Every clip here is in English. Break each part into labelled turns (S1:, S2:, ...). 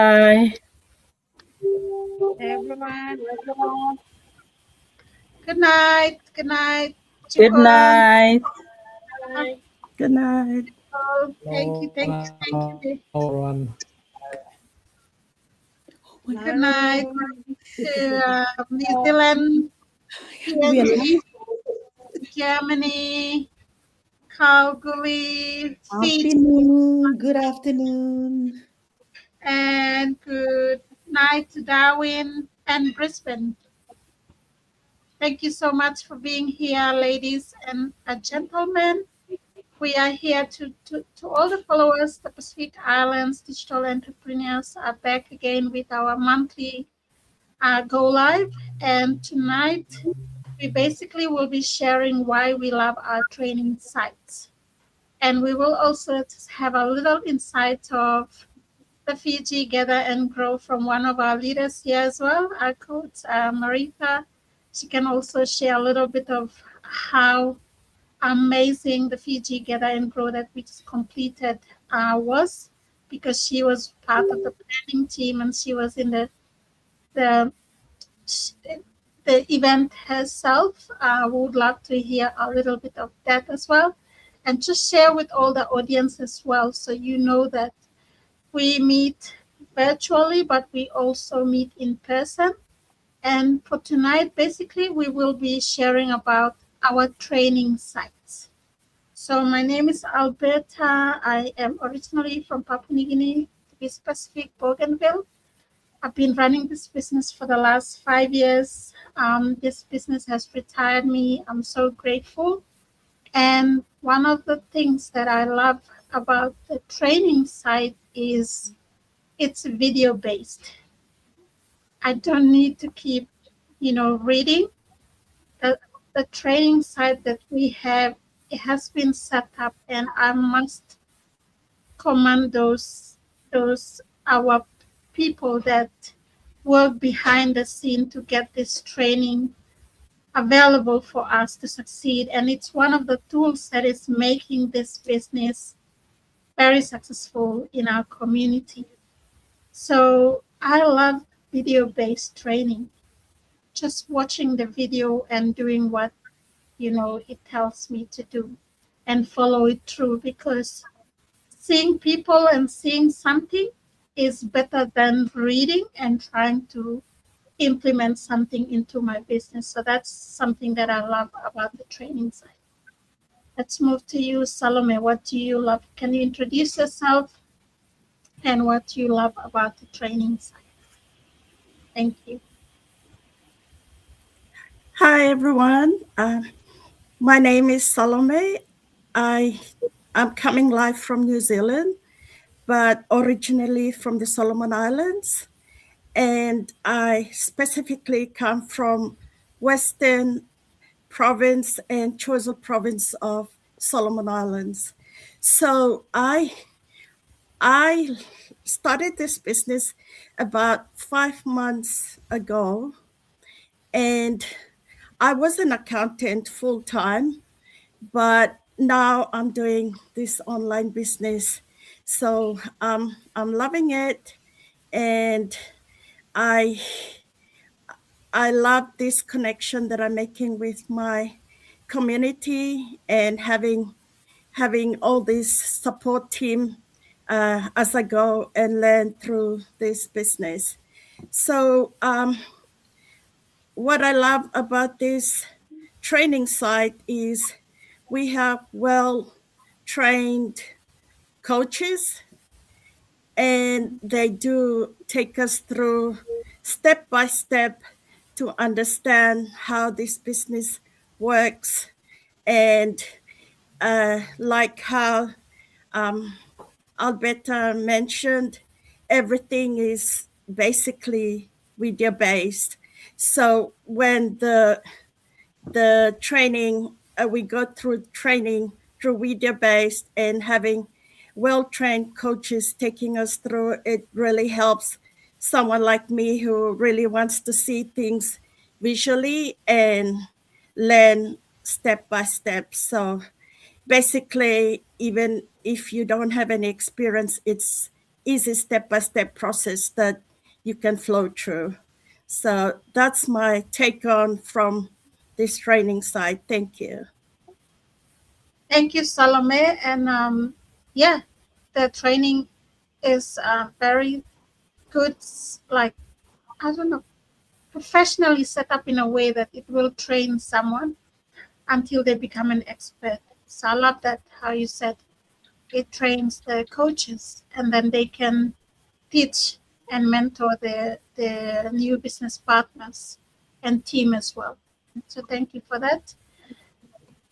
S1: Bye.
S2: Everyone. Good night. Good night.
S1: Good
S2: Chukon.
S1: night.
S3: Good night.
S2: Thank you. Thank you. Thank you.
S4: Everyone.
S2: Good night to New Zealand, PNG, Germany, Calgary, Fiji,
S3: Afternoon. Good afternoon.
S2: and good night to Darwin and Brisbane. Thank you so much for being here, ladies and gentlemen. We are here to all the followers, the Pacific Islands digital entrepreneurs are back again with our monthly Go Live. And tonight, we basically will be sharing why we love our training sites. And we will also have a little insight of the Fiji Gather and Grow from one of our leaders here as well, our coach, Marita. She can also share a little bit of how amazing the Fiji Gather and Grow that we just completed was, because she was part of the planning team and she was in the the event herself. I would love to hear a little bit of that as well, and just share with all the audience as well, so you know that we meet virtually, but we also meet in person. And for tonight, basically, we will be sharing about our training sites. So my name is Alberta. I am originally from Papua New Guinea, to be specific, Bougainville. I've been running this business for the last 5 years. This business has retired me. I'm so grateful. And one of the things that I love about the training site is it's video based. I don't need to keep, reading. The training site that we have, it has been set up, and I must commend those our people that work behind the scene to get this training available for us to succeed. And it's one of the tools that is making this business very successful in our community. So I love video-based training. Just watching the video and doing what it tells me to do and follow it through, because seeing people and seeing something is better than reading and trying to implement something into my business. So that's something that I love about the training side. Let's move to you, Salome. What do you love? Can you introduce yourself and what you love about the training side? Thank you.
S3: Hi, everyone. My name is Salome. I'm coming live from New Zealand, but originally from the Solomon Islands. And I specifically come from Western Province and Choiseul Province of Solomon Islands. So I started this business about 5 months ago, and I was an accountant full time, but now I'm doing this online business. So I'm loving it, and I love this connection that I'm making with my community and having all this support team as I go and learn through this business. So what I love about this training site is we have well-trained coaches, and they do take us through step by step to understand how this business works. And like how Alberta mentioned, everything is basically video based. So when the training, we go through training through video based, and having well-trained coaches taking us through, it really helps someone like me who really wants to see things visually and learn step by step. So basically, even if you don't have any experience, it's easy step-by-step process that you can flow through. So that's my take on from this training side. Thank you.
S2: Thank you, Salome. And yeah, the training is very good, like, I don't know, professionally set up in a way that it will train someone until they become an expert. So I love that how you said it trains the coaches and then they can teach and mentor the new business partners and team as well. So thank you for that.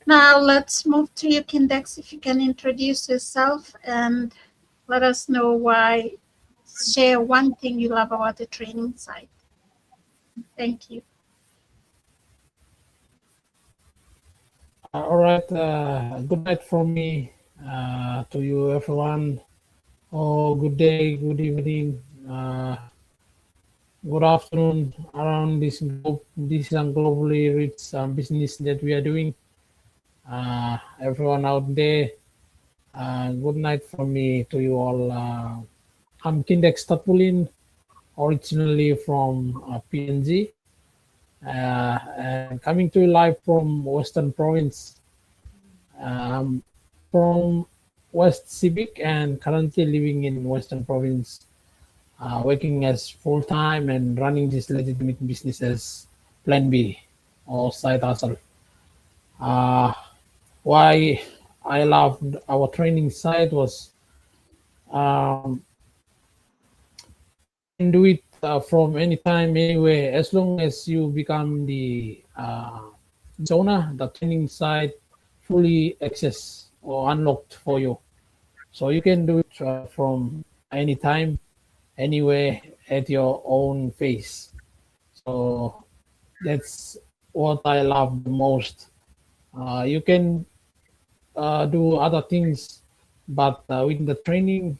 S2: Now let's move to you, Kindex. If you can introduce yourself and let us know why, share one thing you love about the training site. Thank you.
S1: All right. Good night from me to you, everyone. Oh, good day, good evening, good afternoon around this globally rich business that we are doing. Everyone out there, good night from me to you all. I'm Kindex Tatpulin, originally from PNG, and coming to you live from Western Province. From West Civic and currently living in Western Province, working as full-time and running this legitimate business as Plan B or side hustle. Why I loved our training site was you can do it from anytime, anywhere, as long as you become the owner. The training site fully access or unlocked for you. So you can do it from anytime, anywhere, at your own pace. So that's what I love the most. You can do other things, but with the training,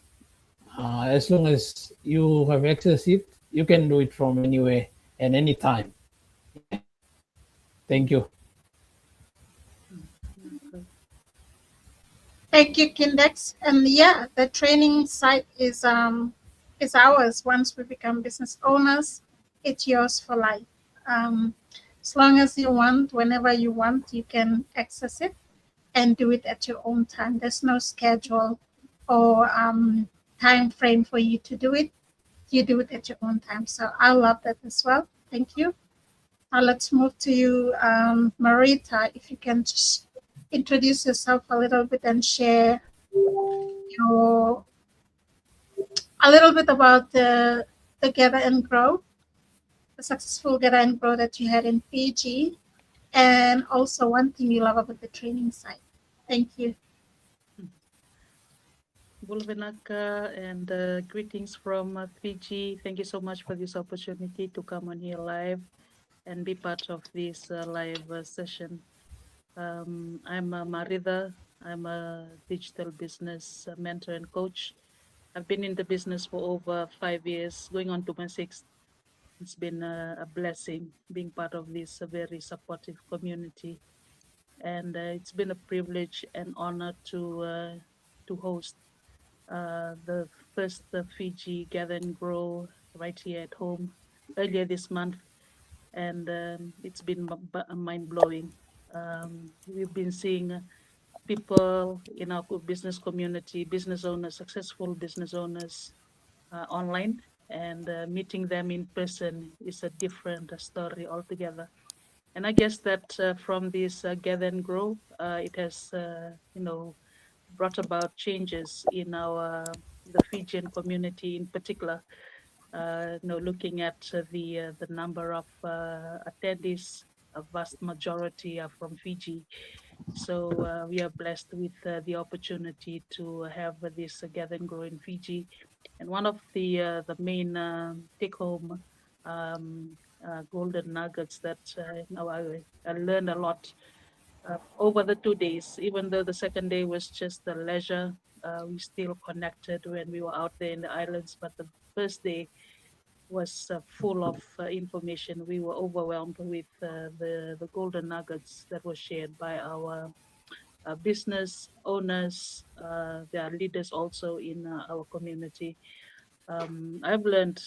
S1: as long as you have access it, you can do it from anywhere and anytime. Thank you.
S2: Thank you, Kindex. And yeah, the training site is ours. Once we become business owners, it's yours for life. As long as you want, whenever you want, you can access it and do it at your own time. There's no schedule or time frame for you to do it. You do it at your own time. So I love that as well. Thank you. Now let's move to you, Marita. If you can just introduce yourself a little bit and share a little bit about the Gather and Grow, the successful Gather and Grow that you had in Fiji, and also one thing you love about the training site. Thank you.
S4: Bulvinaka and greetings from Fiji. Thank you so much for this opportunity to come on here live and be part of this live session. I'm Marida. I'm a digital business mentor and coach. I've been in the business for over 5 years, going on to my 6th. It's been a blessing being part of this very supportive community. And it's been a privilege and honor to host the first Fiji Gather and Grow right here at home earlier this month, and it's been mind-blowing. We've been seeing people in our business community, business owners, successful business owners online, and meeting them in person is a different story altogether. And I guess that from this Gather and Grow, it has, brought about changes in the Fijian community in particular. Looking at the number of attendees, a vast majority are from Fiji. So we are blessed with the opportunity to have this Gather and Grow in Fiji. And one of the main take-home golden nuggets that I learned a lot over the 2 days. Even though the second day was just a leisure, we still connected when we were out there in the islands. But the first day was full of information. We were overwhelmed with the golden nuggets that were shared by our business owners. There are leaders also in our community. I've learned,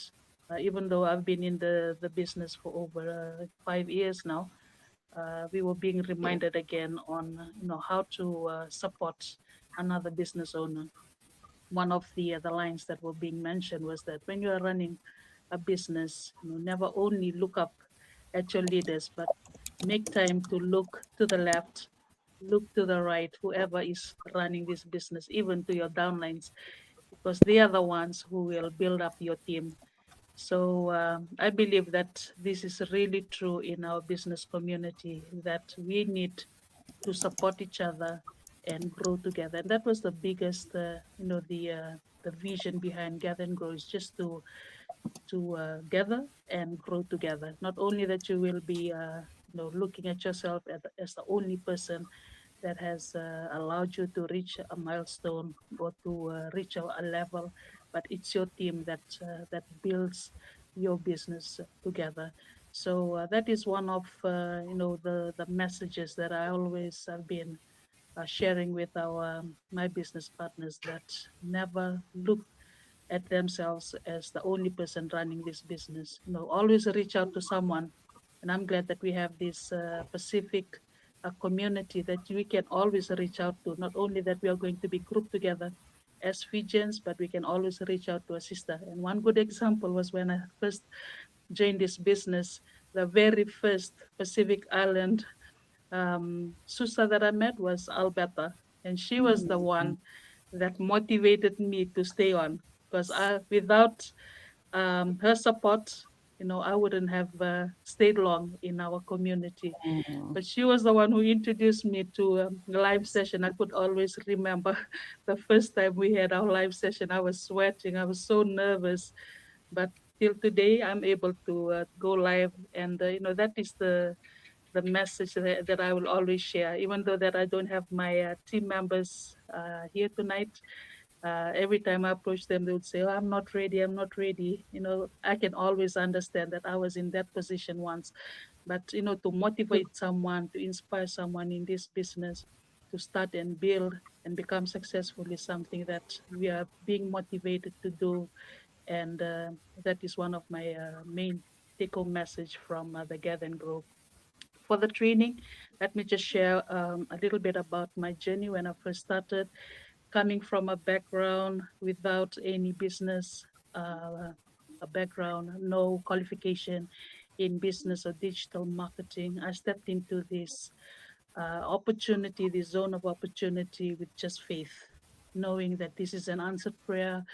S4: even though I've been in the business for over 5 years now, we were being reminded again on how to support another business owner. One of the lines that were being mentioned was that when you are running a business, never only look up at your leaders, but make time to look to the left, look to the right, whoever is running this business, even to your downlines, because they are the ones who will build up your team. So I believe that this is really true in our business community, that we need to support each other and grow together. And that was the biggest, the vision behind Gather and Grow, is just to gather and grow together. Not only that you will be, looking at yourself as the only person that has allowed you to reach a milestone or to reach a level, but it's your team that builds your business together. So that is one of the messages that I always have been sharing with our my business partners, that never look at themselves as the only person running this business. Always reach out to someone. And I'm glad that we have this Pacific community that we can always reach out to. Not only that we are going to be grouped together as Fijians, but we can always reach out to a sister. And one good example was when I first joined this business, the very first Pacific Island Susa that I met was Alberta. And she was the one that motivated me to stay on, because without her support, I wouldn't have stayed long in our community. But she was the one who introduced me to live session. I could always remember the first time we had our live session. I was sweating. I was so nervous, but till today, I'm able to go live, and that is the message that I will always share, even though that I don't have my team members here tonight. Every time I approach them, they would say, "Oh, I'm not ready. I'm not ready." I can always understand that I was in that position once, but to motivate someone, to inspire someone in this business, to start and build and become successful is something that we are being motivated to do, and that is one of my main take-home message from the Gather and Grow. For the training, let me just share a little bit about my journey when I first started, coming from a background without any business a background, no qualification in business or digital marketing. I stepped into this opportunity, this zone of opportunity, with just faith, knowing that this is an answered prayer.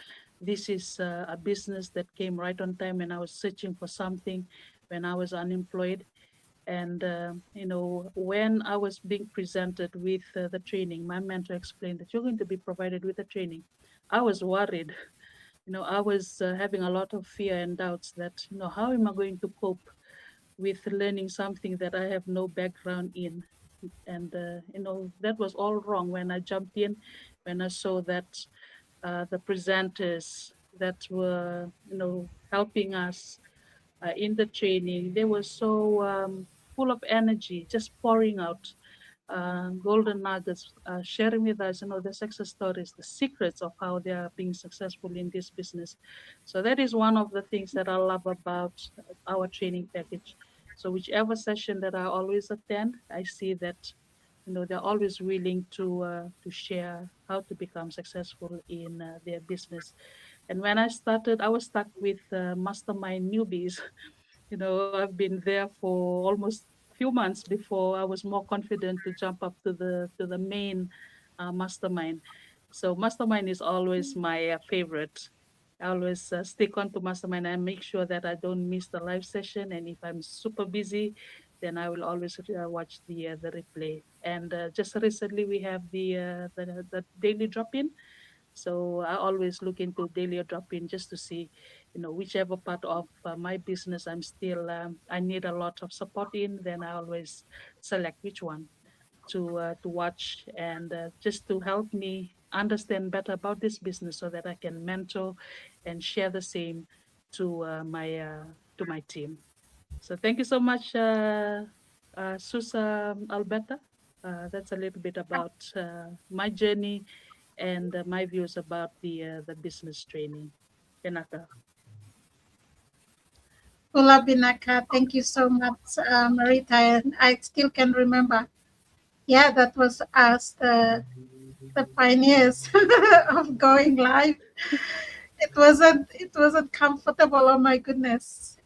S4: This is a business that came right on time when I was searching for something, when I was unemployed. And, when I was being presented with the training, my mentor explained that you're going to be provided with a training. I was worried. I was having a lot of fear and doubts that, how am I going to cope with learning something that I have no background in? And, that was all wrong when I jumped in, when I saw that the presenters that were, helping us in the training, they were so full of energy, just pouring out golden nuggets, sharing with us, the success stories, the secrets of how they are being successful in this business. So that is one of the things that I love about our training package. So whichever session that I always attend, I see that they're always willing to share how to become successful in their business. And when I started, I was stuck with mastermind newbies. I've been there for almost few months before I was more confident to jump up to the main mastermind. So mastermind is always my favorite. I always stick on to mastermind and make sure that I don't miss the live session. And if I'm super busy, then I will always watch the replay. And just recently we have the daily drop-in. So I always look into daily drop-in just to see, whichever part of my business I need a lot of support in, then I always select which one to watch, and just to help me understand better about this business so that I can mentor and share the same to my team. So thank you so much, Susa Alberta. That's a little bit about my journey and my views about the business training. Enaka.
S2: Pula Binaka, thank you so much, Marita. And I still can remember. Yeah, that was us, the pioneers of going live. It wasn't comfortable. Oh my goodness.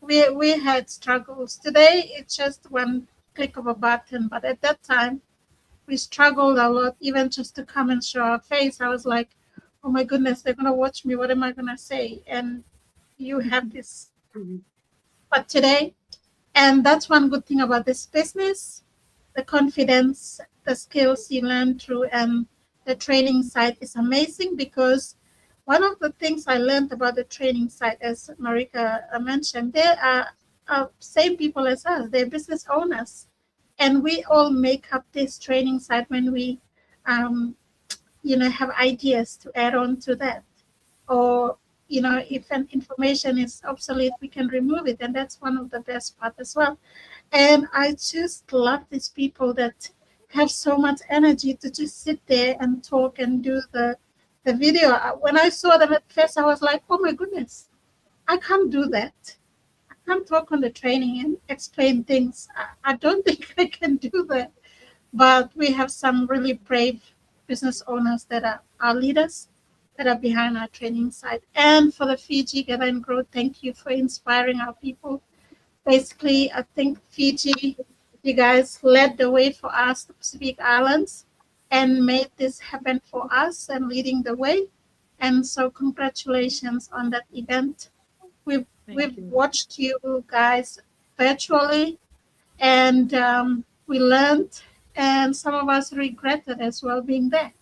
S2: We had struggles. Today it's just one click of a button, but at that time we struggled a lot, even just to come and show our face. I was like, oh my goodness, they're gonna watch me. What am I gonna say? And you have this,
S4: Mhm.
S2: but today, and that's one good thing about this business, the confidence, the skills you learn through, and the training side is amazing because one of the things I learned about the training side, as Marika mentioned, they are same people as us. They're business owners, and we all make up this training side when we, um, have ideas to add on to that, or if an information is obsolete, we can remove it, and that's one of the best part as well. And I just love these people that have so much energy to just sit there and talk and do the video. When I saw them at first, I was like, oh my goodness, I can't do that. I can't talk on the training and explain things. I don't think I can do that. But we have some really brave business owners that are our leaders that are behind our training side. And for the Fiji Gather and Grow, thank you for inspiring our people. Basically, I think Fiji, you guys led the way for us, the Pacific Islands, and made this happen for us and leading the way. And so, congratulations on that event. We've
S4: Thank
S2: we've
S4: you.
S2: watched you guys virtually, and we learned, and some of us regretted as well being there.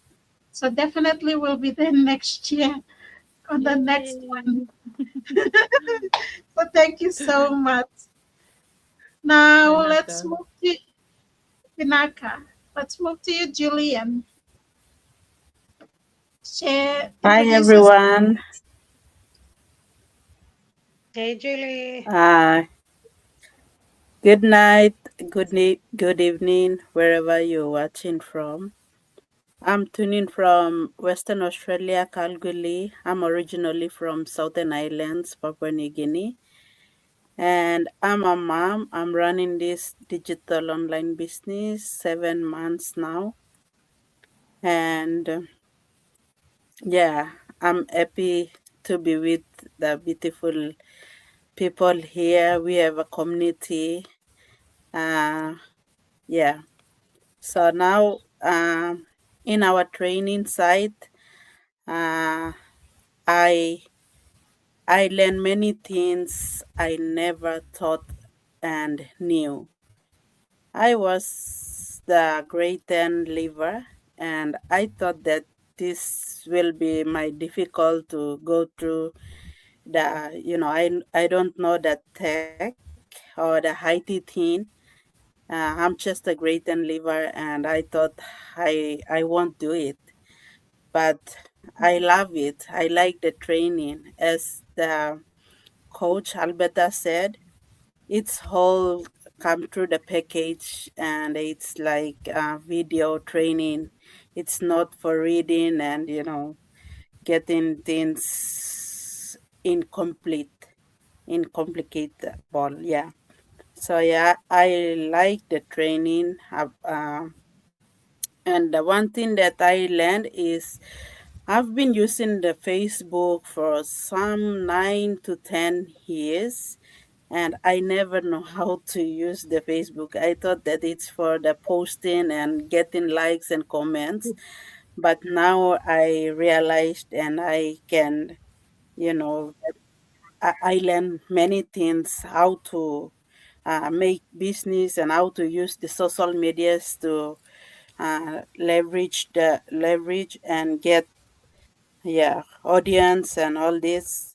S2: So definitely we'll be there next year on the next one.
S4: Yay.
S2: So thank you so much. Now let's
S4: Enaka.
S2: move to Pinaka. Let's move to you, Julian. Share,
S5: Hi
S2: introduce yourself.
S5: everyone.
S6: Hey, Julie.
S5: Good night, good evening, wherever you're watching from. I'm tuning from Western Australia, Kalgoorlie. I'm originally from Southern Islands, Papua New Guinea, and I'm a mom. I'm running this digital online business 7 months now, and yeah, I'm happy to be with the beautiful people here. We have a community. Uh, yeah. So now, in our training site, uh, I I learned many things I never thought and knew. I was the grade 10 liver, and I thought that this will be my difficult to go through the I don't know the tech or the IT thing. I'm just a great and liver, and I thought I won't do it, but I love it. I like the training. As the coach Alberta said, it's whole come through the package, and it's like video training. It's not for reading and getting things incomplete, incomplicatable. Yeah. So yeah, I like the training. And the one thing that I learned is I've been using the Facebook for some 9 to 10 years, and I never know how to use the Facebook. I thought that it's for the posting and getting likes and comments, but now I realized and I can, you know, I learned many things how to make business and how to use the social medias to leverage and get audience and all this.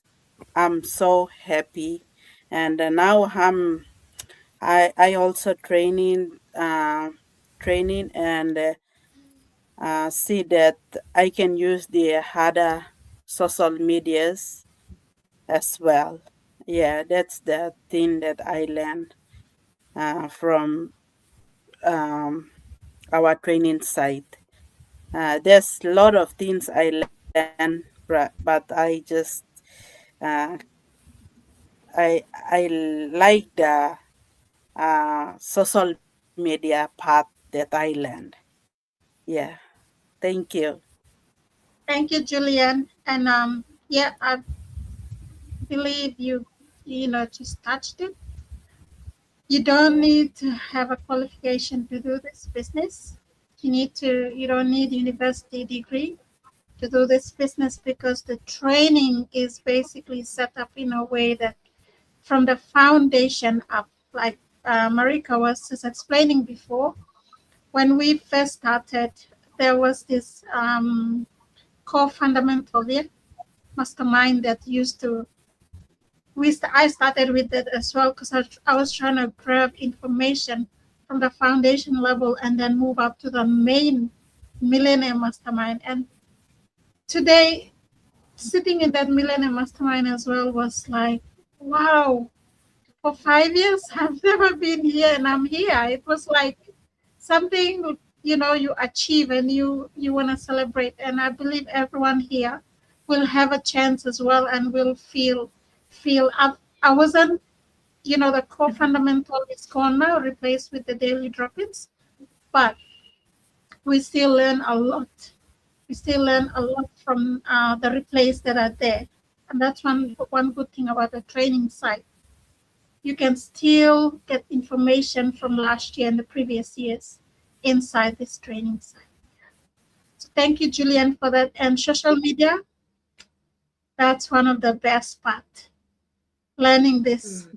S5: I'm so happy, and now I also training and see that I can use the other social medias as well. Yeah, that's the thing that I learned from um, our training site. There's a lot of things I learned but I just I like the social media part that I learned. Yeah, thank you.
S2: Thank you, Julian. And yeah, I believe you know just touched it. You don't need to have a qualification to do this business. You don't need university degree to do this business because the training is basically set up in a way that from the foundation up, like Marika was just explaining before, when we first started, there was this core fundamental mastermind that used to I started with that as well because I was trying to grab information from the foundation level and then move up to the main Millennium Mastermind. And today, sitting in that Millennium Mastermind as well was like, wow, for 5 years, I've never been here and I'm here. It was like something, you achieve and you want to celebrate. And I believe everyone here will have a chance as well and will feel I wasn't, the core fundamental is gone now, replaced with the daily drop-ins, but we still learn a lot. We still learn a lot from the replays that are there. And that's one good thing about the training site. You can still get information from last year and the previous years inside this training site. So thank you, Julian, for that. And social media, that's one of the best part. Learning this.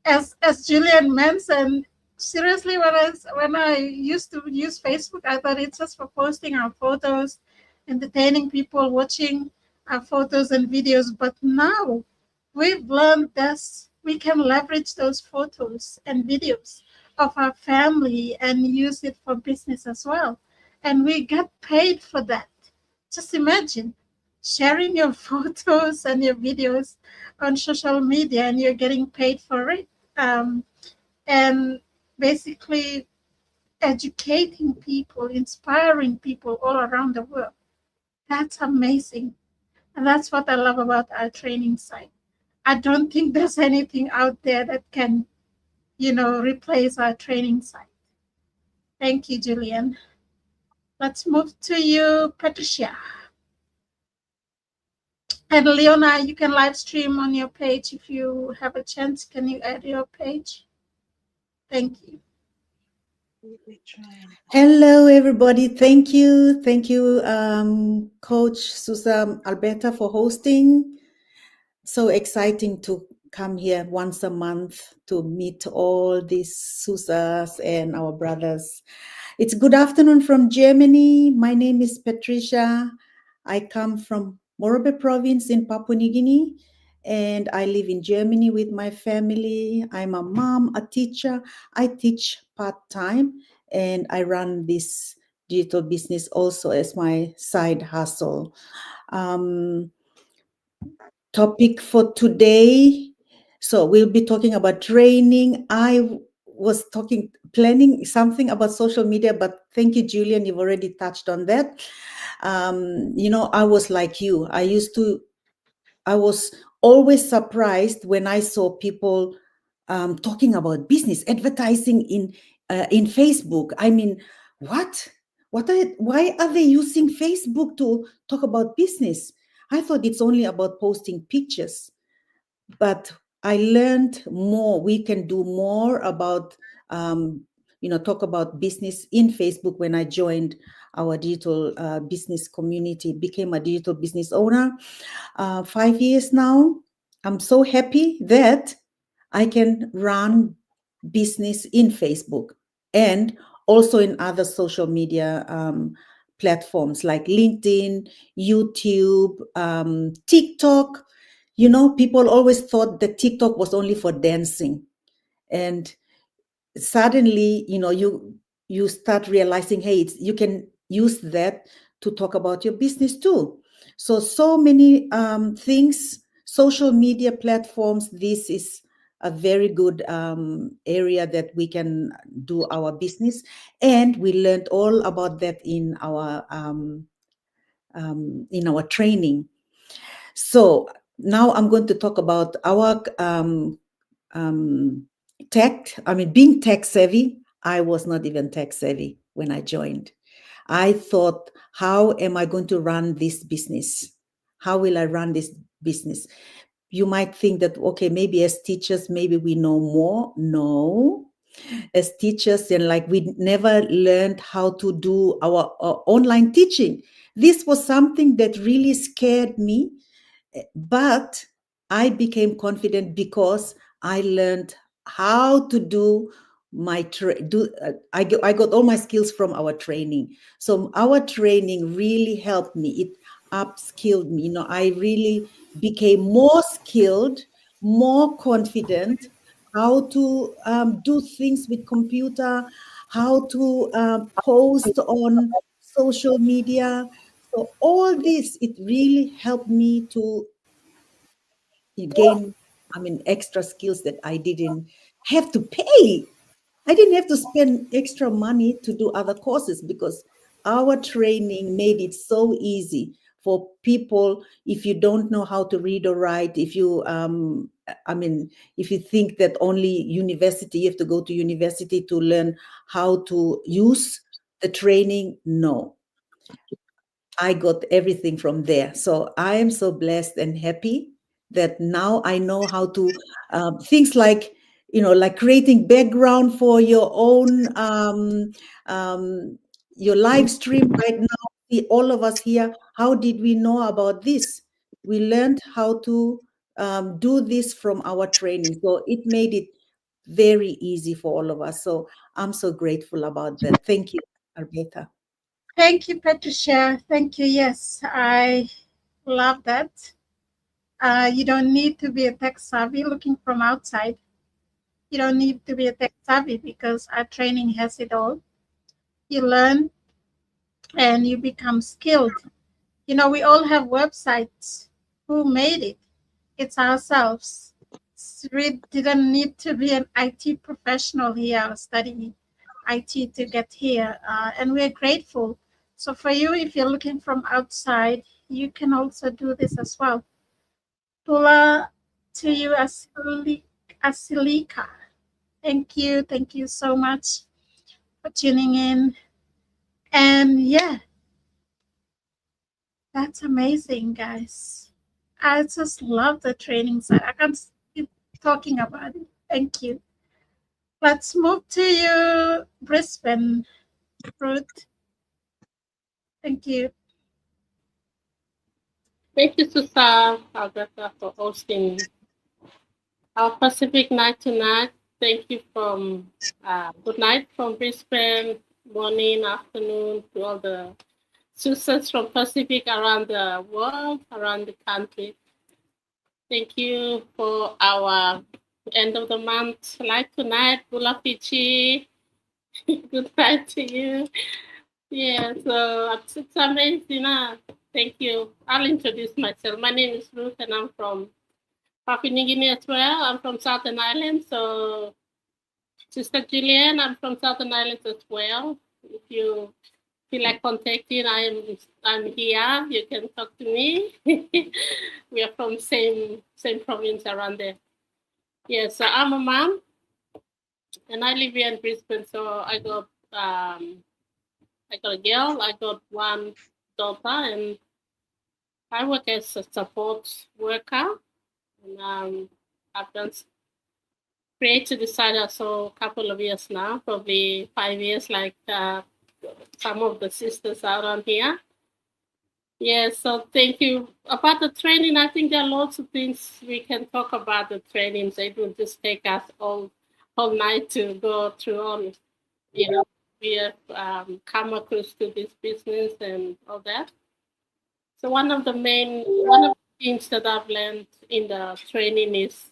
S2: As Julian mentioned, seriously, when I used to use Facebook, I thought it's just for posting our photos, entertaining people, watching our photos and videos. But now we've learned that we can leverage those photos and videos of our family and use it for business as well. And we get paid for that. Just imagine sharing your photos and your videos on social media and you're getting paid for it. And basically educating people, inspiring people all around the world. That's amazing. And that's what I love about our training site. I don't think there's anything out there that can, replace our training site. Thank you, Julian. Let's move to you, Patricia. And Leona, you can live stream on your page if you have a chance. Can you add your page? Thank you.
S7: Hello, everybody. Thank you. Thank you, Coach Susan Alberta, for hosting. So exciting to come here once a month to meet all these Susas and our brothers. It's good afternoon from Germany. My name is Patricia. I come from Morobe province in Papua New Guinea, and I live in Germany with my family. I'm a mom, a teacher. I teach part-time, and I run this digital business also as my side hustle. Topic for today. So we'll be talking about training. I was planning something about social media, but thank you, Julian. You've already touched on that. I was like you. I was always surprised when I saw people talking about business, advertising in Facebook. I mean, what? Why are they using Facebook to talk about business? I thought it's only about posting pictures, but I learned more. We can do more about, talk about business in Facebook when I joined our digital business community, became a digital business owner 5 years now. I'm so happy that I can run business in Facebook and also in other social media platforms like LinkedIn, YouTube, TikTok. People always thought that TikTok was only for dancing. And suddenly, you start realizing, hey, you can use that to talk about your business too. So many things, social media platforms, this is a very good area that we can do our business. And we learned all about that in our in our training. So now I'm going to talk about our being tech savvy. I was not even tech savvy when I joined. I thought, how am I going to run this business? How will I run this business? You might think that, okay, maybe as teachers, maybe we know more. No, as teachers, and like we never learned how to do our online teaching. This was something that really scared me, but I became confident because I learned how to do I got all my skills from our training. So our training really helped me. It upskilled me. I really became more skilled, more confident, how to do things with computer, how to post on social media. So all this, it really helped me to gain, extra skills that I didn't have to pay. I didn't have to spend extra money to do other courses because our training made it so easy for people. If you don't know how to read or write, if you, if you think that only university, you have to go to university to learn how to use the training, no. I got everything from there. So I am so blessed and happy that now I know how to things like, like creating background for your own your live stream right now. See all of us here. How did we know about this? We learned how to do this from our training. So it made it very easy for all of us. So I'm so grateful about that. Thank you, Alberta.
S2: Thank you, Patricia. Thank you. Yes, I love that. You don't need to be a tech savvy looking from outside. You don't need to be a tech savvy because our training has it all. You learn and you become skilled. We all have websites. Who made it? It's ourselves. We didn't need to be an IT professional here or studying IT to get here. And we're grateful. So for you, if you're looking from outside, you can also do this as well. Tula to you, Asilika. Thank you. Thank you so much for tuning in. And yeah, that's amazing, guys. I just love the training side. I can't keep talking about it. Thank you. Let's move to you, Brisbane, Ruth. Thank you.
S8: Thank you, Susan Alberta, for hosting our Pacific Night tonight. Thank you from good night from Brisbane, morning, afternoon to all the Susans from Pacific around the world, around the country. Thank you for our end of the month live tonight, Bula Fiji. Good night to you. Yeah, so it's amazing. Thank you. I'll introduce myself. My name is Ruth and I'm from Papua New Guinea as well. I'm from Southern Islands. So Sister Julian, I'm from Southern Islands as well. If you feel like contacting, I'm here. You can talk to me. We are from same province around there. Yeah, so I'm a mom and I live here in Brisbane. So I got a girl, I got one daughter, and I work as a support worker. And I've done created the site also a couple of years now, probably 5 years, like some of the sisters out on here. Yeah, so thank you. About the training, I think there are lots of things we can talk about the trainings. It will just take us all night to go through all, we have come across to this business and all that. So one of the things that I've learned in the training is,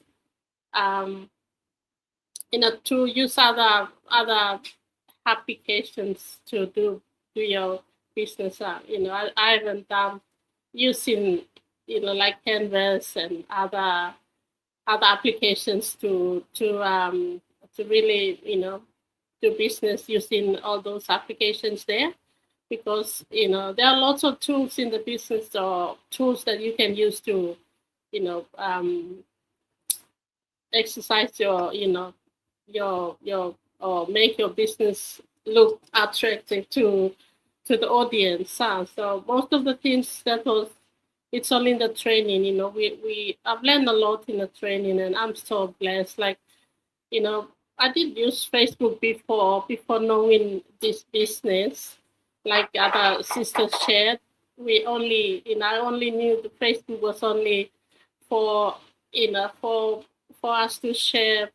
S8: to use other applications to do your business. I haven't done using, like Canvas and other applications to really, do business using all those applications there. because there are lots of tools in the business, or tools that you can use to exercise your or make your business look attractive to the audience. So most of the things it's all in the training. I've learned a lot in the training, and I'm so blessed. Like, I did use Facebook before knowing this business. Like other sisters shared, I only knew the Facebook was only for us to share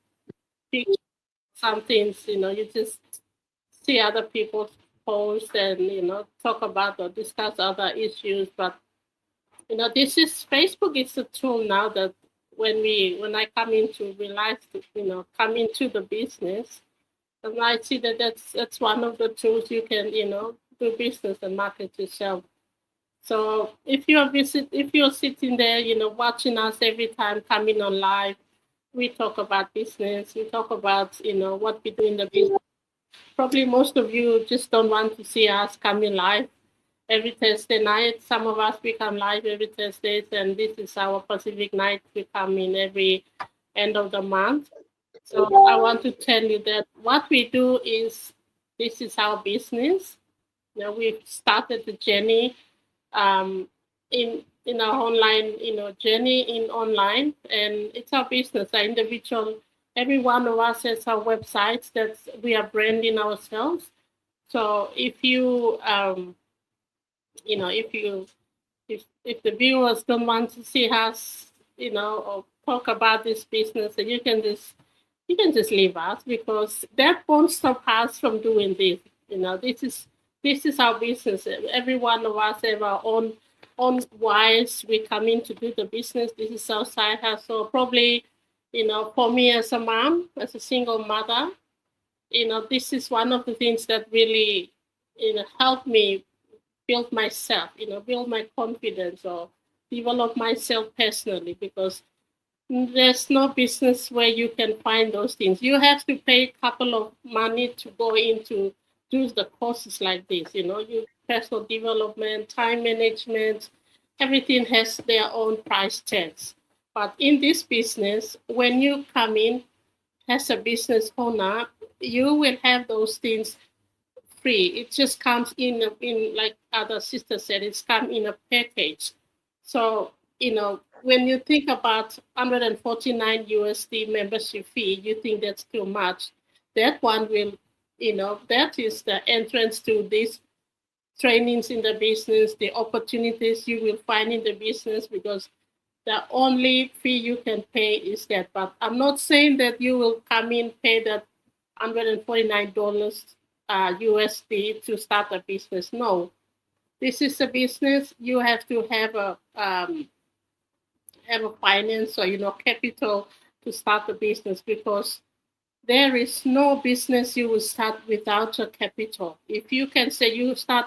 S8: pictures, some things. You just see other people's posts and talk about or discuss other issues. But this is Facebook is a tool now that when I come into realize come into the business, and I see that that's one of the tools you can do business and market yourself. So if you're sitting there watching us every time coming on live, we talk about business, we talk about what we do in the business. Probably most of you just don't want to see us coming live every Thursday night. Some of us we come live every Thursday, and this is our Pacific night. We come in every end of the month. So I want to tell you that what we do is, this is our business. We've started the journey in our online journey in online, and it's our business, our individual. Every one of us has our websites that we are branding ourselves. So if you if the viewers don't want to see us or talk about this business, then you can just leave us, because that won't stop us from doing this. This is our business. Every one of us have our own whys we come in to do the business. This is our side hustle. Probably, for me as a mom, as a single mother, this is one of the things that really, helped me build myself, build my confidence or develop myself personally, because there's no business where you can find those things. You have to pay a couple of money to go into do the courses like this. You personal development, time management, everything has their own price tags. But in this business, when you come in as a business owner, you will have those things free. It just comes in like other sisters said, it's come in a package. So, when you think about $149 USD membership fee, you think that's too much. That one will, that is the entrance to these trainings in the business, the opportunities you will find in the business, because the only fee you can pay is that. But I'm not saying that you will come in, pay that $149 USD to start a business. No, this is a business. You have to have a finance or capital to start a business, because there is no business you will start without a capital. If you can say you start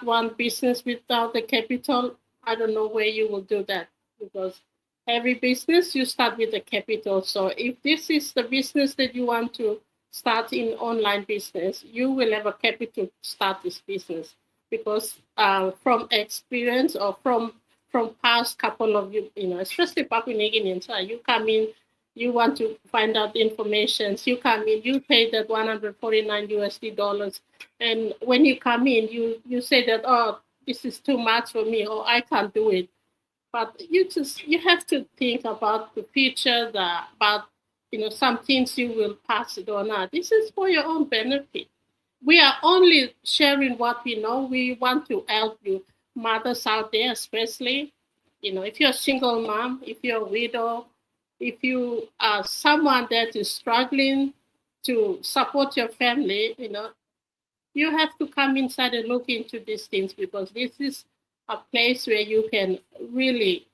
S8: one business without the capital, I don't know where you will do that, because every business you start with a capital. So if this is the business that you want to start in online business, you will have a capital to start this business, because from experience or from past couple of especially Papua New Guineans, you come in, you want to find out the information. You come in, you pay that $149 USD, and when you come in, you say that, oh, this is too much for me, or I can't do it. But you have to think about the future, about some things you will pass it or not. This is for your own benefit. We are only sharing what we know. We want to help you, mothers out there, especially. If you're a single mom, if you're a widow, if you are someone that is struggling to support your family, you have to come inside and look into these things, because this is a place where you can really,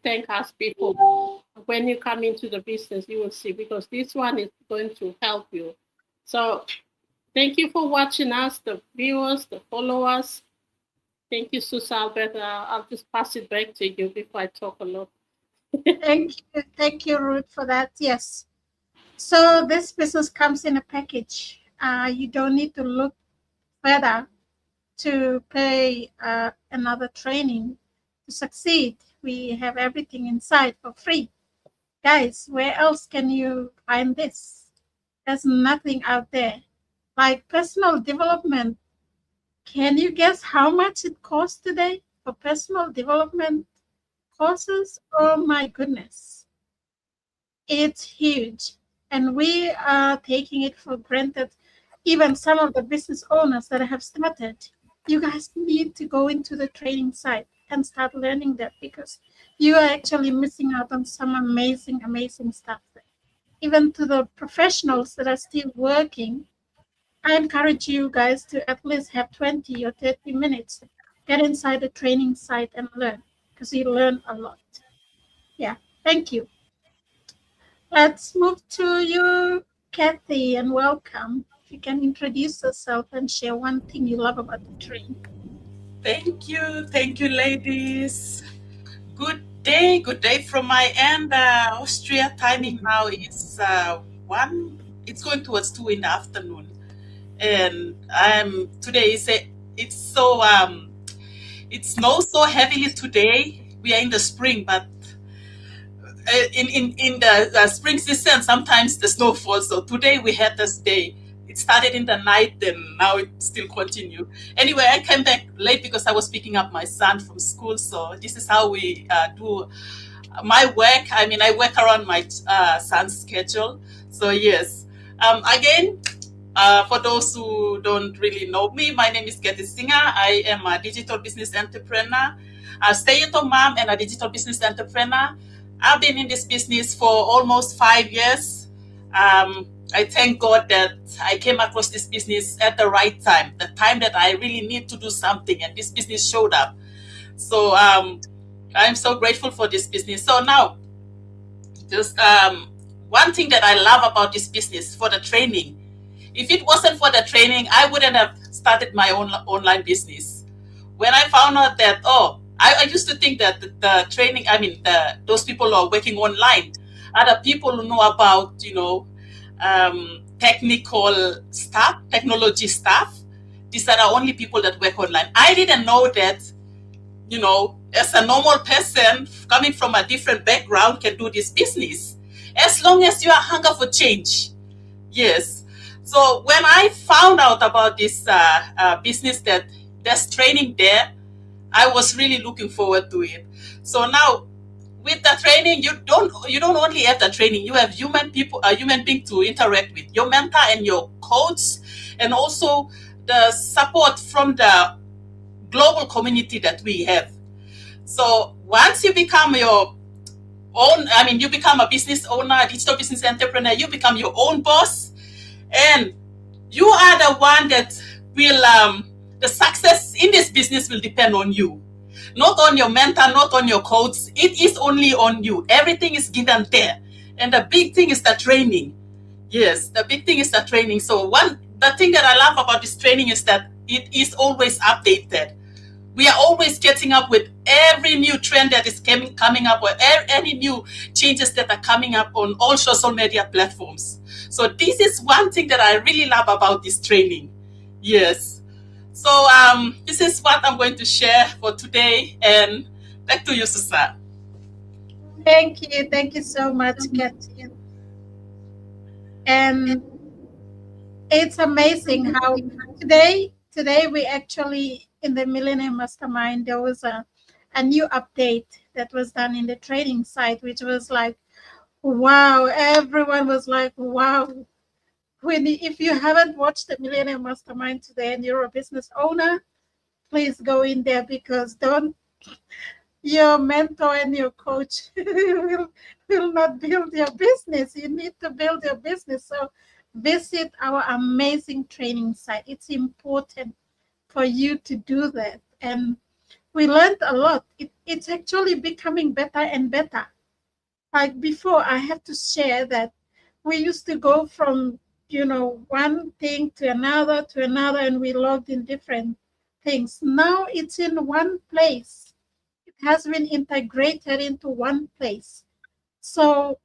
S8: thank us before. When you come into the business, you will see, because this one is going to help you. So thank you for watching us, the viewers, the followers. Thank you, Susa Alberta. I'll just pass it back to you before I talk a lot.
S2: Thank you, Ruth, for that. Yes. So this business comes in a package. You don't need to look further. to pay another training to succeed. We have everything inside for free. Guys, where else can you find this? There's nothing out there. Like personal development, can you guess how much it costs today for personal development courses? Oh my goodness. It's huge. And we are taking it for granted. Even some of the business owners that have started, you guys need to go into the training site and start learning that, because you are actually missing out on some amazing, amazing stuff there. Even to the professionals that are still working, I encourage you guys to at least have 20 or 30 minutes, get inside the training site and learn, because you learn a lot. Yeah, thank you. Let's move to you, Kathy, and welcome. If you can introduce yourself and share one thing you love about the training.
S9: Thank you, ladies. Good day from my end. Austria timing now is 1. It's going towards 2 in the afternoon, and today it snows so heavily today. We are in the spring, but in the spring season, sometimes the snow falls. So today we had this day. It started in the night and now it still continues. Anyway, I came back late because I was picking up my son from school. So this is how we do my work. I mean, I work around my son's schedule. So yes, again, for those who don't really know me, my name is Kathy Singer. I am a digital business entrepreneur, a stay-at-home mom, and a digital business entrepreneur. I've been in this business for almost 5 years. I thank God that I came across this business at the right time, the time that I really need to do something, and this business showed up. So I'm so grateful for this business. So now, just one thing that I love about this business for the training. If it wasn't for the training, I wouldn't have started my own online business. When I found out that, I used to think that the training, those people who are working online are the people who know about, technical stuff, technology stuff. These are the only people that work online. I didn't know that, as a normal person coming from a different background can do this business, as long as you are hunger for change. Yes. So when I found out about this business, that there's training there, I was really looking forward to it. So now, with the training, you don't only have the training, you have human being to interact with, your mentor and your coach, and also the support from the global community that we have. So once you become your own, you become a business owner, a digital business entrepreneur, you become your own boss, and you are the one that will, the success in this business will depend on you. Not on your mentor, not on your coach. It is only on you. Everything is given there. And the big thing is the training. Yes, the big thing is the training. So the thing that I love about this training is that it is always updated. We are always getting up with every new trend that is coming up, or any new changes that are coming up on all social media platforms. So this is one thing that I really love about this training. Yes. So this is what I'm going to share for today, and back to you, Susan.
S2: Thank you so much, Kathy. And it's amazing how today we actually, in the Millennium Mastermind, there was a new update that was done in the training site, which was like, wow, everyone was like, wow. If you haven't watched the Millennium Mastermind today and you're a business owner, please go in there, because your mentor and your coach will not build your business. You need to build your business. So visit our amazing training site. It's important for you to do that. And we learned a lot. It's actually becoming better and better. Like before, I have to share that we used to go from one thing to another, and we logged in different things. Now it's in one place. It has been integrated into one place. So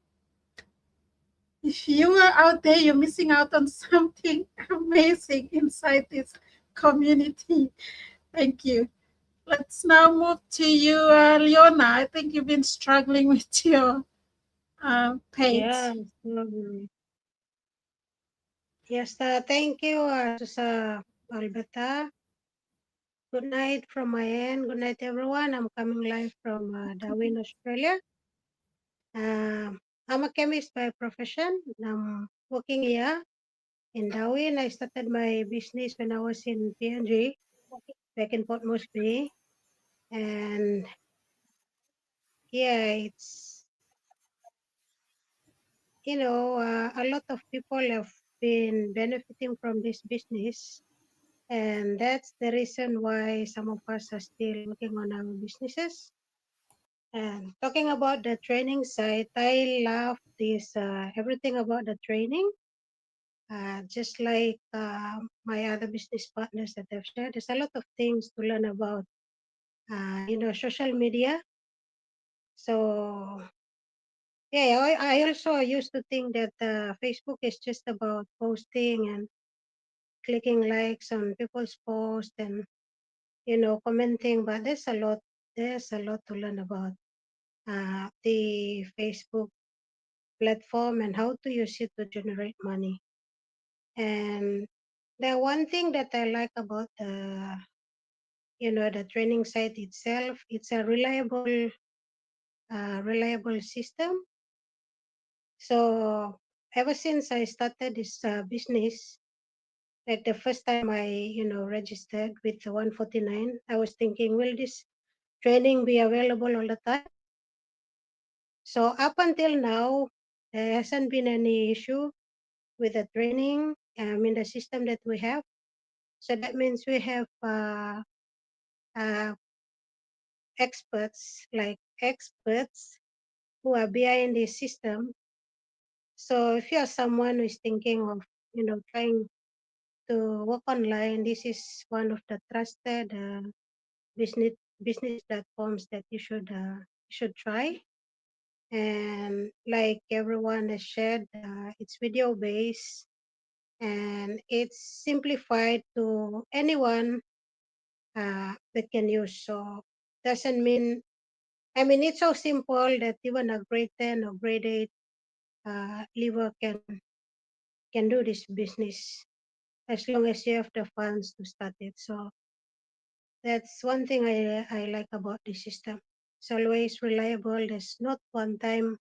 S2: if you are out there, you're missing out on something amazing inside this community. Thank you. Let's now move to you, Leona. I think you've been struggling with your page.
S6: Yes. Yes, thank you, Susa Alberta. Good night from my end. Good night, everyone. I'm coming live from Darwin, Australia. I'm a chemist by profession. I'm working here in Darwin. I started my business when I was in PNG, back in Port Moresby. And yeah, it's, you know, a lot of people have been benefiting from this business. And that's the reason why some of us are still working on our businesses. And talking about the training side, I love this, everything about the training. Just like my other business partners that I've shared, there's a lot of things to learn about, you know, social media. So yeah, I also used to think that Facebook is just about posting and clicking likes on people's posts and, you know, commenting, but there's a lot to learn about the Facebook platform and how to use it to generate money. And the one thing that I like about the, you know, the training site itself, it's a reliable system. So ever since I started this business, like the first time I, you know, registered with the 149, I was thinking, will this training be available all the time? So up until now, there hasn't been any issue with the training, in the system that we have. So that means we have experts who are behind the system. So if you are someone who is thinking of, you know, trying to work online, this is one of the trusted business platforms that you should try. And like everyone has shared, it's video based and it's simplified to anyone that can use. So doesn't mean, I mean, it's so simple that even a grade 10 or grade 8 leaver can do this business as long as you have the funds to start it. So that's one thing I like about the system. It's always reliable. There's not one time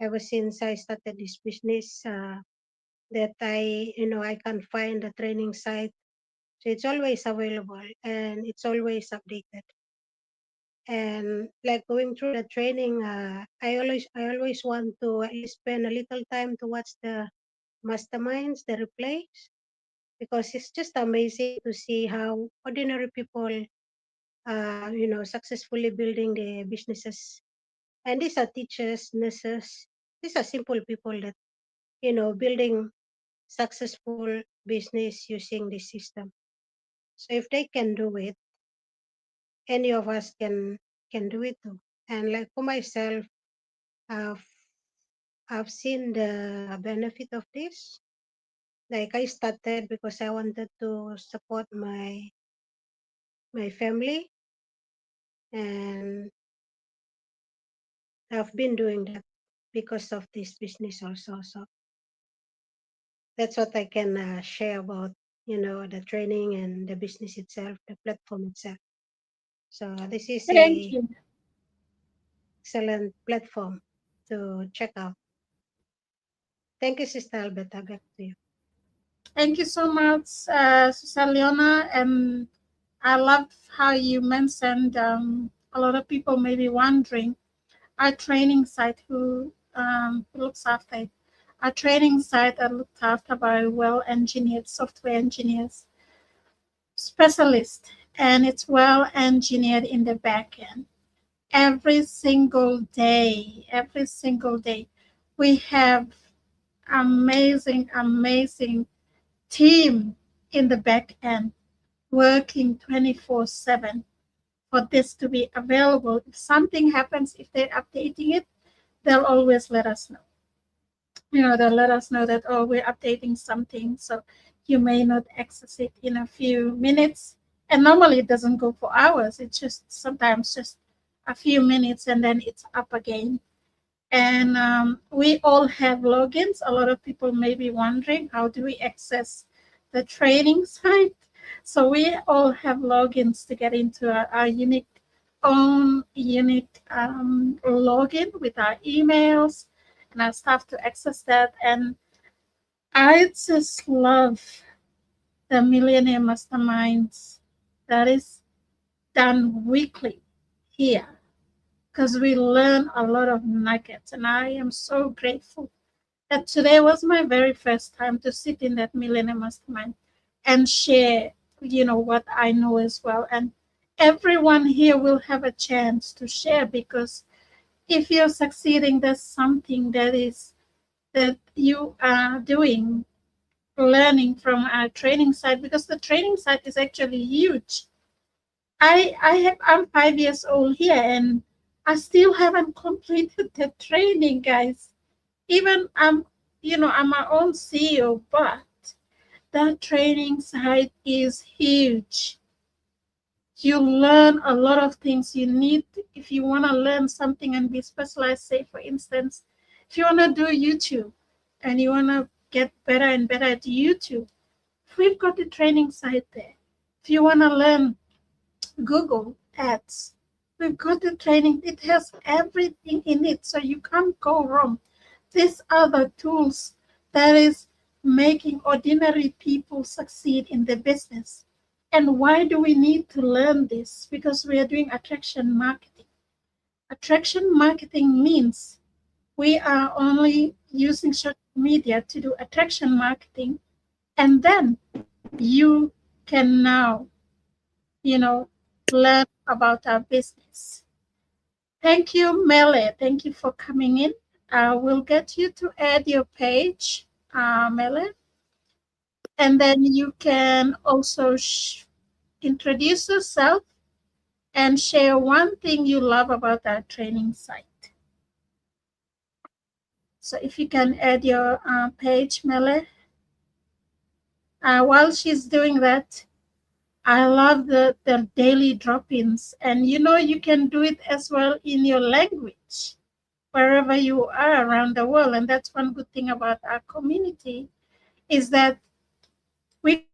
S6: ever since I started this business that I can find a training site. So it's always available and it's always updated. And like going through the training, I always want to at least spend a little time to watch the masterminds, the replays, because it's just amazing to see how ordinary people, successfully building their businesses. And these are teachers, nurses. These are simple people that, you know, building successful business using this system. So if they can do it, any of us can do it too. And like for myself, I've seen the benefit of this. Like I started because I wanted to support my family, and I've been doing that because of this business also. So that's what I can share about, you know, the training and the business itself, the platform itself. So this is
S2: Thank
S6: a
S2: you.
S6: excellent platform to check out. Thank you, Sister Alberta. Back to you.
S2: Thank you so much, Susan Leona. And I love how you mentioned a lot of people may be wondering, our training site who looks after it. Our training site are looked after by well-engineered software engineers, specialists, and it's well-engineered in the back end. Every single day, we have amazing team in the back end working 24/7 for this to be available. If something happens, if they're updating it, they'll always let us know. You know, they'll let us know that, oh, we're updating something. So you may not access it in a few minutes. And normally it doesn't go for hours. It's just sometimes just a few minutes and then it's up again. And we all have logins. A lot of people may be wondering, how do we access the training site? So we all have logins to get into our unique login with our emails and our stuff to access that. And I just love the Millionaire Masterminds that is done weekly here, because we learn a lot of nuggets. And I am so grateful that today was my very first time to sit in that Millionaire Mastermind and share, what I know as well. And everyone here will have a chance to share, because if you're succeeding, there's something that you are doing, learning from our training site, because the training site is actually huge. I'm 5 years old here and I still haven't completed the training, guys. Even I'm my own CEO, but the training site is huge. You learn a lot of things you need if you want to learn something and be specialized. Say, for instance, if you want to do YouTube and you want to get better and better at YouTube, we've got the training site there. If you want to learn Google Ads, we've got the training. It has everything in it, so you can't go wrong. These are the tools that is making ordinary people succeed in their business. And why do we need to learn this? Because we are doing attraction marketing. Attraction marketing means we are only using social media to do attraction marketing, and then you can now, learn about our business. Thank you, Mele. Thank you for coming in. We'll get you to add your page, Mele. And then you can also introduce yourself and share one thing you love about our training site. So if you can add your page, Mele. While she's doing that, I love the daily drop-ins. And you can do it as well in your language, wherever you are around the world. And that's one good thing about our community, is that we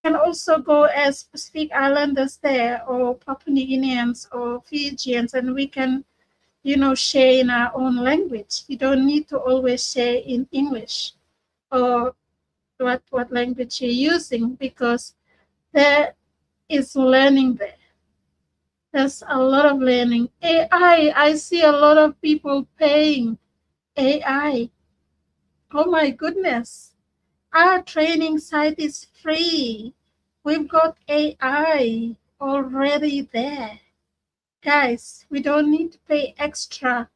S2: can also go as Pacific Islanders there, or Papua New Guineans or Fijians, and we can, share in our own language. You don't need to always share in English or what language you're using, because there is learning there. There's a lot of learning. AI, I see a lot of people paying AI. Oh my goodness. Our training site is free. We've got AI already there. Guys, we don't need to pay extra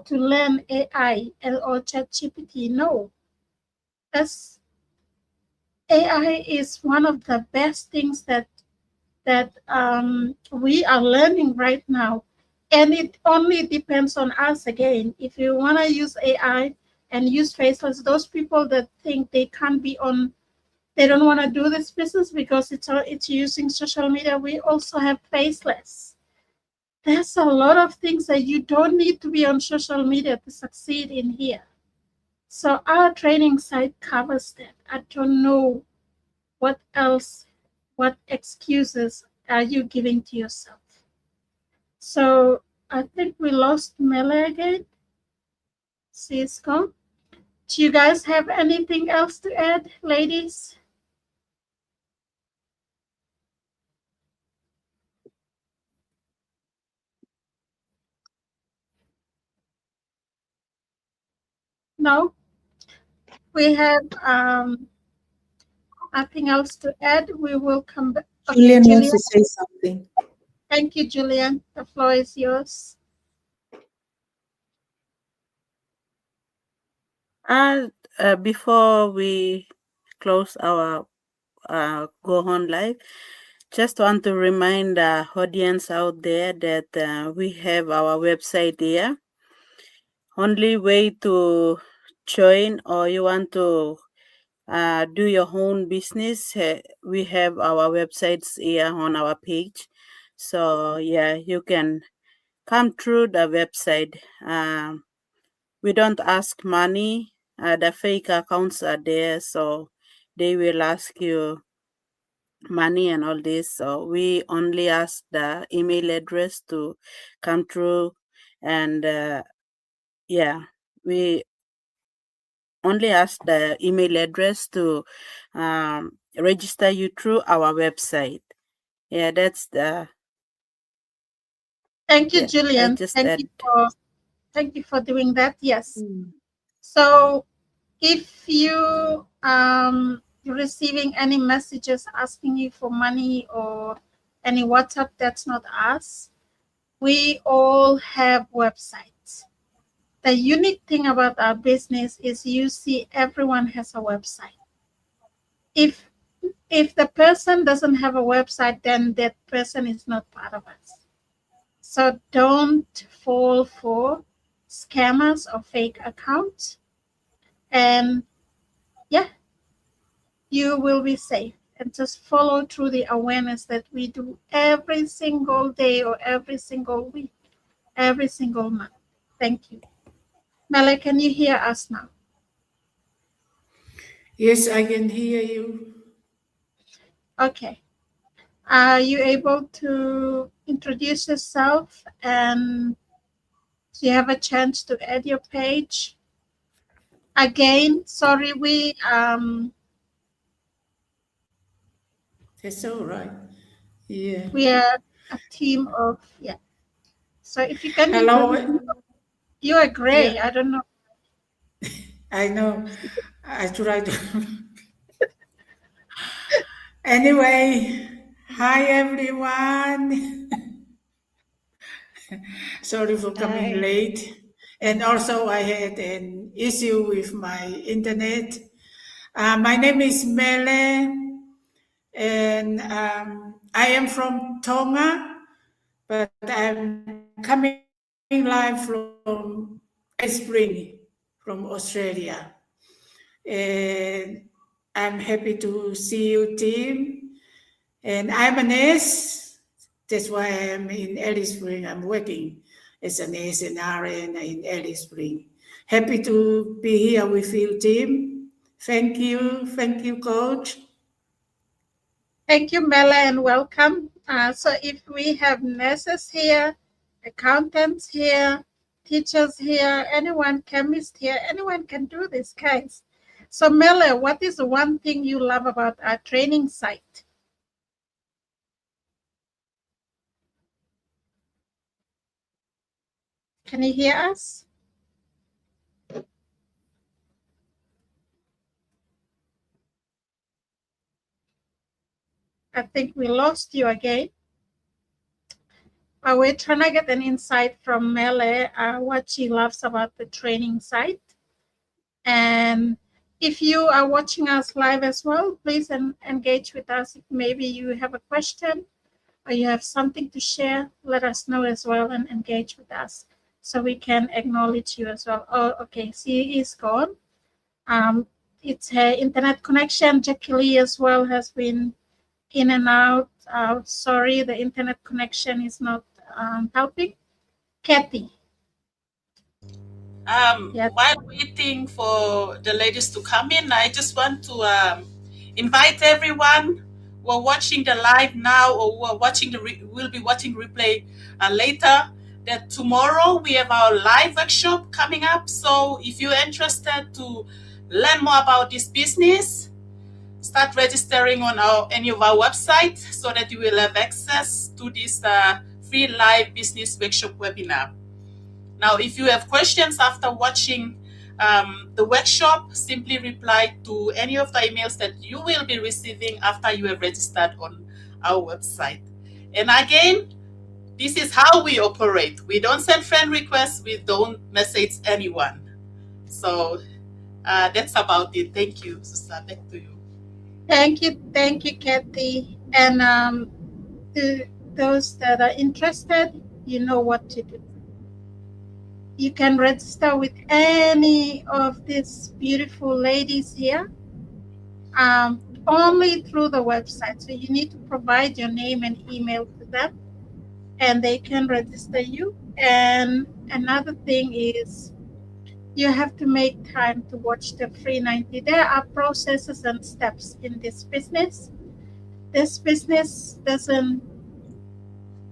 S2: to learn AI or ChatGPT. No. AI is one of the best things that we are learning right now. And it only depends on us again. If you want to use AI and use Faceless, those people that think they can't be on, they don't want to do this business because it's using social media, we also have Faceless. There's a lot of things that you don't need to be on social media to succeed in here. So our training site covers that. I don't know what else, what excuses are you giving to yourself? So I think we lost Mele again. She's gone. Do you guys have anything else to add, ladies? No? We have nothing else to add. We will come back. Okay,
S7: Julian wants to say something.
S2: Thank you, Julian. The floor is yours.
S5: Before we close our go on live, just want to remind the audience out there that we have our website here. Only way to join, or you want to do your own business, we have our websites here on our page. So yeah, you can come through the website. We don't ask money. The fake accounts are there, so they will ask you money and all this. So we only ask the email address to come through, and yeah, we only ask the email address to register you through our website. Yeah, that's the.
S2: Thank you,
S5: Yeah, I
S2: Julian.
S5: just
S2: Thank
S5: add.
S2: you for doing that. Yes.
S4: Mm.
S2: So if you you're receiving any messages asking you for money or any WhatsApp that's not us, we all have websites. The unique thing about our business is you see everyone has a website. If the person doesn't have a website, then that person is not part of us. So don't fall for scammers or fake accounts. And yeah, you will be safe. And just follow through the awareness that we do every single day or every single week, every single month. Thank you. Mele, can you hear us now?
S10: Yes, I can hear you.
S2: Okay. Are you able to introduce yourself and do you have a chance to add your page? Again, sorry,
S10: That's all right. Yeah.
S2: we are a team of, yeah. So if you can
S10: Hello.
S2: introduce, you are gray.
S10: Yeah.
S2: I don't know.
S10: I know. I try to. Anyway, hi everyone. Sorry for coming
S6: Hi.
S10: late. And also, I had an issue with my internet. My name is Mele, and I am from Tonga, but I'm coming live from Spring, from Australia. And I'm happy to see you, team. And I'm a nurse. That's why I'm in Alice Spring. I'm working as a nurse and RN in Alice Spring. Happy to be here with you, team. Thank you. Thank you, Coach.
S2: Thank you, Mele, and welcome. So if we have nurses here, accountants here, teachers here, anyone, chemists here, anyone can do this, guys. So Mele, what is the one thing you love about our training site? Can you hear us? I think we lost you again. We're trying to get an insight from Mele, what she loves about the training site. And if you are watching us live as well, please engage with us. If maybe you have a question or you have something to share, let us know as well and engage with us so we can acknowledge you as well. Oh, okay, she is gone. It's her internet connection. Jackie Lee as well has been in and out. Sorry, the internet connection is not helping. Kathy. Yes.
S9: While waiting for the ladies to come in, I just want to invite everyone who are watching the live now or who are watching will be watching replay later, that tomorrow we have our live workshop coming up. So if you're interested to learn more about this business, start registering on any of our websites so that you will have access to this free live business workshop webinar. Now, if you have questions after watching the workshop, simply reply to any of the emails that you will be receiving after you have registered on our website. And again, this is how we operate. We don't send friend requests. We don't message anyone. So that's about it. Thank you, Sister. Back to you.
S2: Thank you, Kathy. And to those that are interested, you know what to do. You can register with any of these beautiful ladies here only through the website. So you need to provide your name and email to them, and they can register you. And another thing is you have to make time to watch the free 90. There are processes and steps in this business. This business doesn't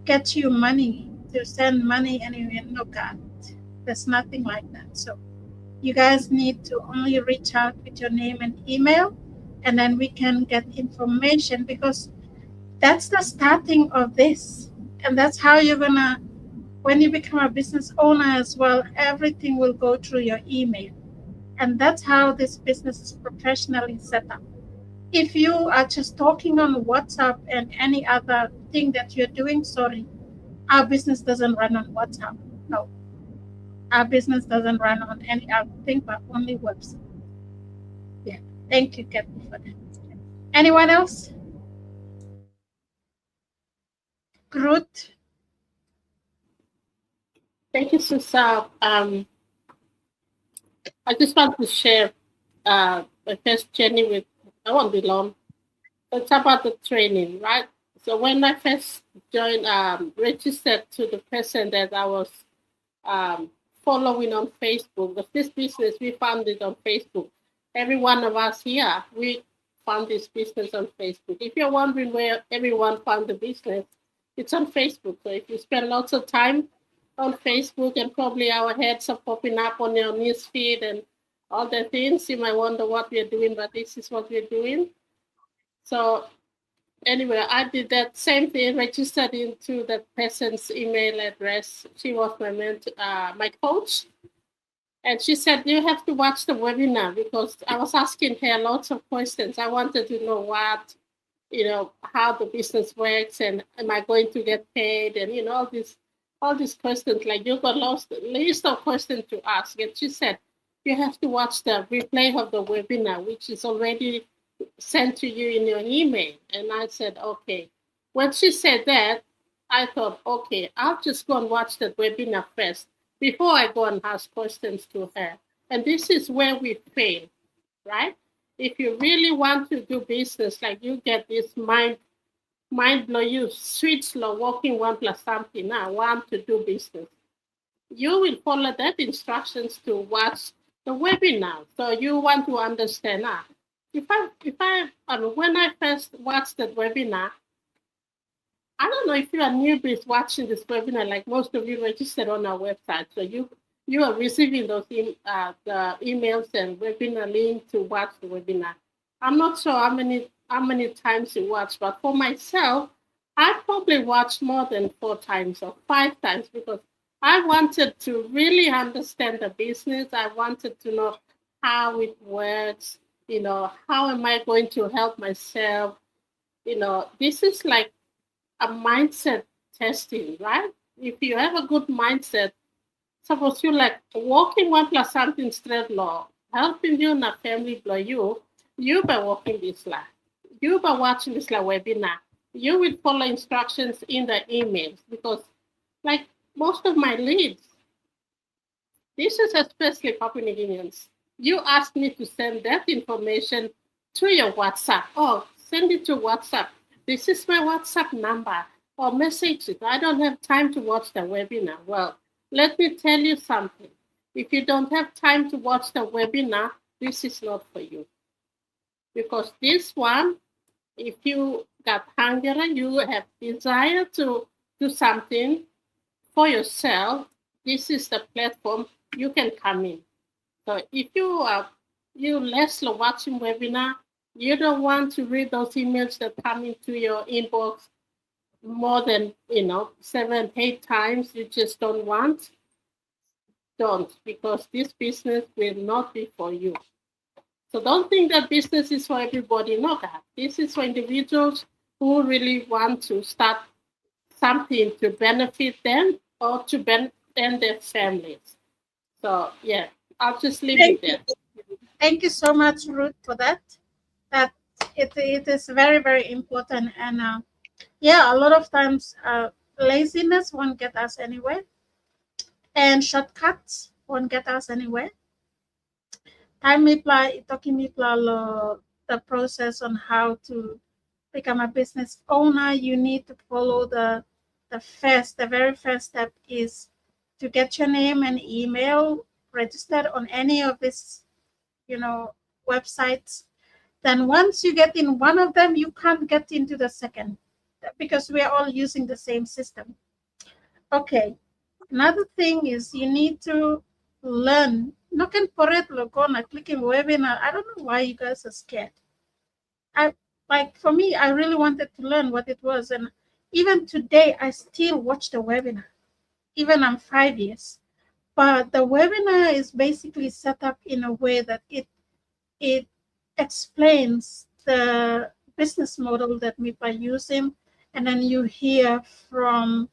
S2: get you money to send money anywhere. No, God, there's nothing like that. So you guys need to only reach out with your name and email, and then we can get information, because that's the starting of this. And that's how you're gonna, when you become a business owner as well, everything will go through your email. And that's how this business is professionally set up. If you are just talking on WhatsApp and any other thing that you're doing, sorry, our business doesn't run on WhatsApp. No. Our business doesn't run on any other thing but only website. Yeah. Thank you, Kathy, for that. Anyone else? Groot?
S8: Thank you, Susa. I just want to share my first journey with, I won't be long. It's about the training, right? So when I first joined, registered to the person that I was following on Facebook, but this business, we found it on Facebook. Every one of us here, we found this business on Facebook. If you're wondering where everyone found the business, it's on Facebook. So if you spend lots of time on Facebook, and probably our heads are popping up on your news feed and all the things, you might wonder what we're doing, but this is what we're doing. So anyway, I did that same thing, registered into that person's email address. She was my my coach. And she said, you have to watch the webinar, because I was asking her lots of questions. I wanted to know what, how the business works, and am I going to get paid, and, all these questions, like you got list of questions to ask. And she said, you have to watch the replay of the webinar, which is already sent to you in your email. And I said, okay. When she said that, I thought, okay, I'll just go and watch the webinar first before I go and ask questions to her. And this is where we fail, right? If you really want to do business, like you get this mind blow, you switch slow, walking 1 plus something, now want to do business. You will follow that instructions to watch the webinar. So you want to understand, when I first watched the webinar, I don't know if you are newbies watching this webinar, like most of you registered on our website. So you are receiving those the emails and webinar link to watch the webinar. I'm not sure how many times you watch, but for myself, I probably watched more than 4 times or 5 times, because I wanted to really understand the business. I wanted to know how it works, how am I going to help myself? This is like a mindset testing, right? If you have a good mindset, suppose you like walking 1 plus something straight law, helping you in a family blow you by walking this line, you by watching this webinar, you will follow instructions in the emails, because like most of my leads, this is especially Papua New Guineans, you ask me to send that information to your WhatsApp. Oh, send it to WhatsApp. This is my WhatsApp number, or message it. I don't have time to watch the webinar. Well, let me tell you something. If you don't have time to watch the webinar, this is not for you. Because this one, if you got hunger, you have desire to do something for yourself, this is the platform you can come in. So if you less watching webinar, you don't want to read those emails that come into your inbox more than 7, 8 times, you just don't want, don't, because this business will not be for you. So don't think that business is for everybody. No, this is for individuals who really want to start something to benefit them or to benefit their families. So yeah, I'll just leave it there.
S2: Thank you so much, Ruth, for that. That it is very, very important. And a lot of times laziness won't get us anywhere, and shortcuts won't get us anywhere. Time mipla itoki mipla lo the process on how to become a business owner, you need to follow the very first step is to get your name and email registered on any of these, websites. Then once you get in one of them, you can't get into the second because we are all using the same system. Okay. Another thing is you need to learn. No can porret logona clicking webinar. I don't know why you guys are scared. For me, I really wanted to learn what it was, and even today I still watch the webinar. Even I'm 5 years, but the webinar is basically set up in a way that it explains the business model that we are using, and then you hear from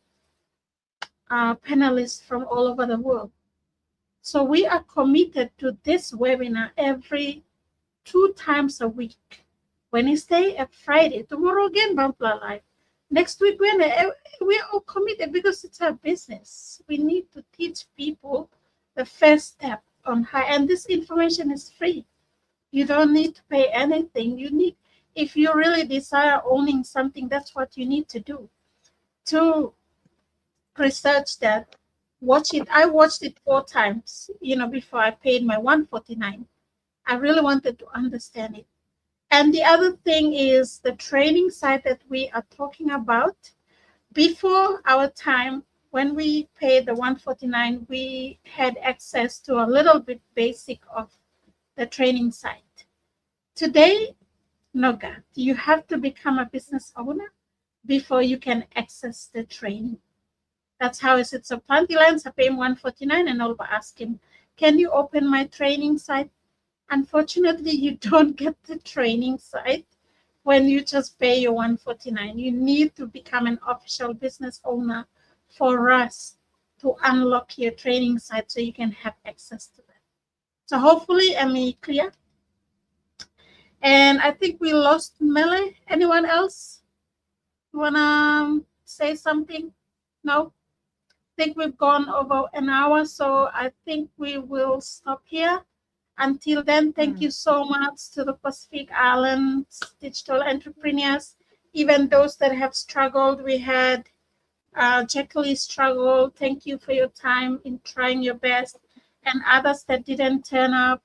S2: panelists from all over the world. So we are committed to this webinar every 2 times a week, Wednesday and Friday. Tomorrow again, Bampla Live. Next week, we are all committed because it's our business. We need to teach people the first step on how, and this information is free. You don't need to pay anything. If you really desire owning something, that's what you need to do. To research that, watch it. I watched it 4 times, before I paid my $149. I really wanted to understand it. And the other thing is the training site that we are talking about. Before our time, when we paid the $149, we had access to a little bit basic of the training site. Today, Noga, you have to become a business owner before you can access the training. That's how is it. So Plantilines are paying $149, and I'll ask him, can you open my training site? Unfortunately, you don't get the training site when you just pay your $149. You need to become an official business owner for us to unlock your training site so you can have access to that. So hopefully, I'm clear. And I think we lost Mele. Anyone else wanna say something? No? I think we've gone over an hour, so I think we will stop here. Until then, thank you so much to the Pacific Islands digital entrepreneurs, even those that have struggled. We had Jacqueline struggle. Thank you for your time in trying your best, and others that didn't turn up,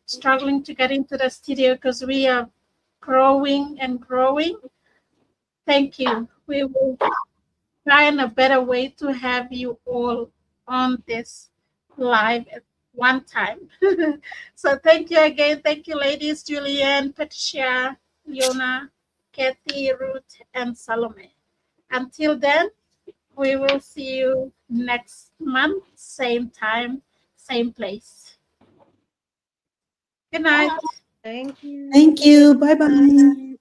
S2: struggling to get into the studio because we are growing and growing. Thank you. We will find a better way to have you all on this live at one time. So thank you again. Thank you, ladies, Julianne, Patricia, Leona, Kathy, Ruth, and Salome. Until then, we will see you next month, same time, same place. Good night.
S6: Thank you.
S7: Thank you. Bye-bye.